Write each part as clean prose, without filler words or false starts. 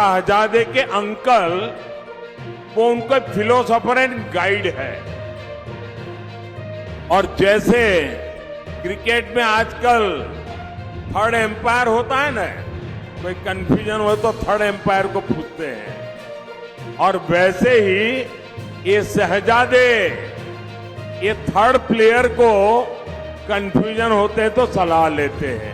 शहजादे के अंकल वो उनका फिलोसोफर एंड गाइड है। और जैसे क्रिकेट में आजकल थर्ड एम्पायर होता है ना, कोई कंफ्यूजन हो तो थर्ड एम्पायर को पूछते हैं, और वैसे ही ये शहजादे ये थर्ड प्लेयर को कंफ्यूजन होते हैं तो सलाह लेते हैं।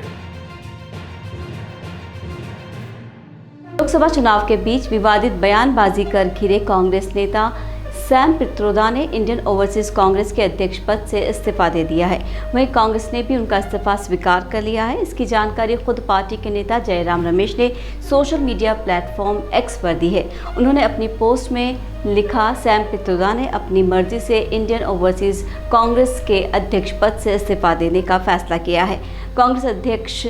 लोकसभा चुनाव के बीच विवादित बयानबाजी कर घिरे कांग्रेस नेता सैम पित्रोदा ने इंडियन ओवरसीज कांग्रेस के अध्यक्ष पद से इस्तीफा दे दिया है। वहीं कांग्रेस ने भी उनका इस्तीफा स्वीकार कर लिया है। इसकी जानकारी खुद पार्टी के नेता जयराम रमेश ने सोशल मीडिया प्लेटफॉर्म एक्स पर दी है। उन्होंने अपनी पोस्ट में लिखा, सैम पित्रोदा ने अपनी मर्जी से इंडियन ओवरसीज कांग्रेस के अध्यक्ष पद से इस्तीफा देने का फैसला किया है। कांग्रेस अध्यक्ष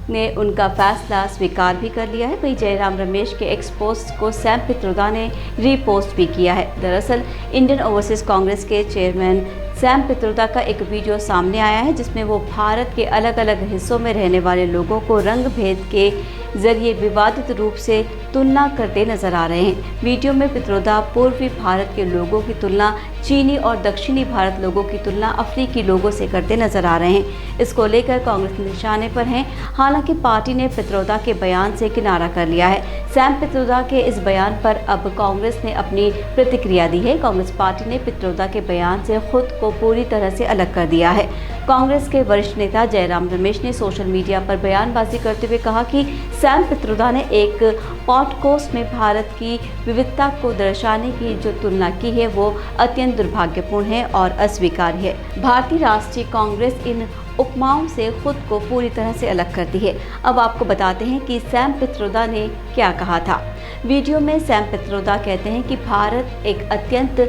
ने उनका फैसला स्वीकार भी कर लिया है। वहीं जयराम रमेश के एक्स पोस्ट को सैम पित्रोदा ने रीपोस्ट भी किया है। दरअसल इंडियन ओवरसीज कांग्रेस के चेयरमैन सैम पित्रोदा का एक वीडियो सामने आया है जिसमें वो भारत के अलग अलग हिस्सों में रहने वाले लोगों को रंग भेद के जरिए विवादित रूप से तुलना करते नजर आ रहे हैं। वीडियो में पित्रोदा पूर्वी भारत के लोगों की तुलना चीनी और दक्षिणी भारत लोगों की तुलना अफ्रीकी लोगों से करते नजर आ रहे हैं। इसको लेकर कांग्रेस निशाने पर है। हालांकि पार्टी ने पित्रोदा के बयान से किनारा कर लिया है। सैम पित्रोदा के इस बयान पर अब कांग्रेस ने अपनी प्रतिक्रिया दी है। कांग्रेस पार्टी ने पित्रोदा के बयान से खुद को पूरी तरह से अलग कर दिया है। कांग्रेस के वरिष्ठ नेता जयराम रमेश ने सोशल मीडिया पर बयानबाजी करते हुए कहा कि सैम पित्रोदा ने एक पॉडकास्ट में भारत की विविधता को दर्शाने की जो तुलना की है वो अत्यंत दुर्भाग्यपूर्ण है और अस्वीकार्य है। भारतीय राष्ट्रीय कांग्रेस इन उपमाओं से खुद को पूरी तरह से अलग करती है। अब आपको बताते हैं कि सैम पित्रोदा ने क्या कहा था। वीडियो में सैम पित्रोदा कहते हैं कि भारत एक अत्यंत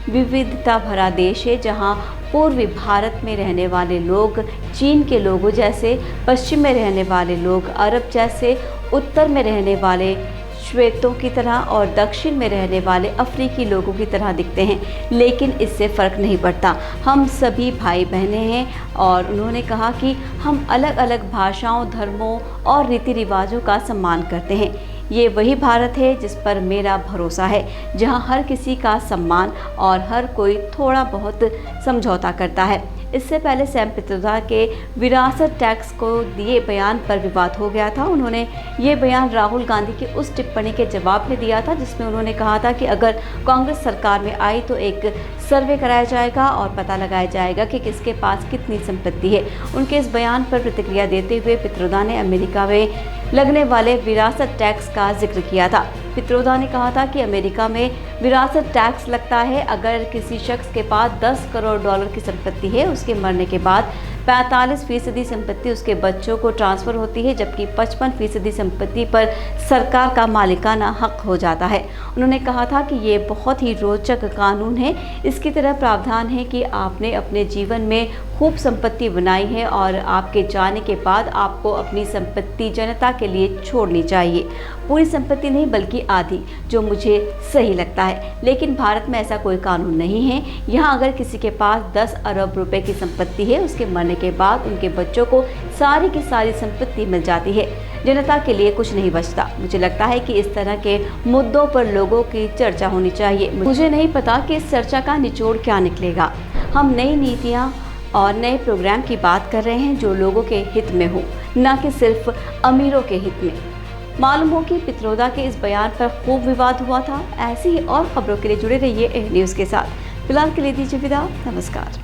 विविधता भरा देश है जहां पूर्वी भारत में रहने वाले लोग चीन के लोगों जैसे, पश्चिम में रहने वाले लोग अरब जैसे, उत्तर में रहने वाले श्वेतों की तरह और दक्षिण में रहने वाले अफ्रीकी लोगों की तरह दिखते हैं, लेकिन इससे फ़र्क नहीं पड़ता। हम सभी भाई बहनें हैं। और उन्होंने कहा कि हम अलग अलग भाषाओं, धर्मों और रीति रिवाजों का सम्मान करते हैं। ये वही भारत है जिस पर मेरा भरोसा है, जहां हर किसी का सम्मान और हर कोई थोड़ा बहुत समझौता करता है। इससे पहले सैम पित्रोदा के विरासत टैक्स को दिए बयान पर विवाद हो गया था। उन्होंने ये बयान राहुल गांधी की उस टिप्पणी के जवाब में दिया था जिसमें उन्होंने कहा था कि अगर कांग्रेस सरकार में आई तो एक सर्वे कराया जाएगा और पता लगाया जाएगा कि किसके पास कितनी संपत्ति है। उनके इस बयान पर प्रतिक्रिया देते हुए पित्रोदा ने अमेरिका में लगने वाले विरासत टैक्स का जिक्र किया था। पित्रोदा ने कहा था कि अमेरिका में विरासत टैक्स लगता है अगर किसी शख्स के पास 10 करोड़ डॉलर की संपत्ति है, उसके मरने के बाद 45% संपत्ति उसके बच्चों को ट्रांसफ़र होती है, जबकि 55% संपत्ति पर सरकार का मालिकाना हक हो जाता है। उन्होंने कहा था कि ये बहुत ही रोचक कानून है। इसकी तरह प्रावधान है कि आपने अपने जीवन में खूब संपत्ति बनाई है और आपके जाने के बाद आपको अपनी संपत्ति जनता के लिए छोड़नी चाहिए। पूरी संपत्ति नहीं बल्कि आधी, जो मुझे सही लगता है। लेकिन भारत में ऐसा कोई कानून नहीं है। यहाँ अगर किसी के पास 10 अरब रुपए की संपत्ति है, उसके मरने के बाद उनके बच्चों को सारी की सारी संपत्ति मिल जाती है। जनता के लिए कुछ नहीं बचता। मुझे लगता है कि इस तरह के मुद्दों पर लोगों की चर्चा होनी चाहिए। मुझे नहीं पता कि इस चर्चा का निचोड़ क्या निकलेगा। हम नई नीतियाँ और नए प्रोग्राम की बात कर रहे हैं जो लोगों के हित में हो, न कि सिर्फ अमीरों के हित में। मालूम हो कि पित्रोदा के इस बयान पर खूब विवाद हुआ था। ऐसी ही और खबरों के लिए जुड़े रहिए ए न्यूज़ के साथ। फिलहाल के लिए दीजिए विदा। नमस्कार।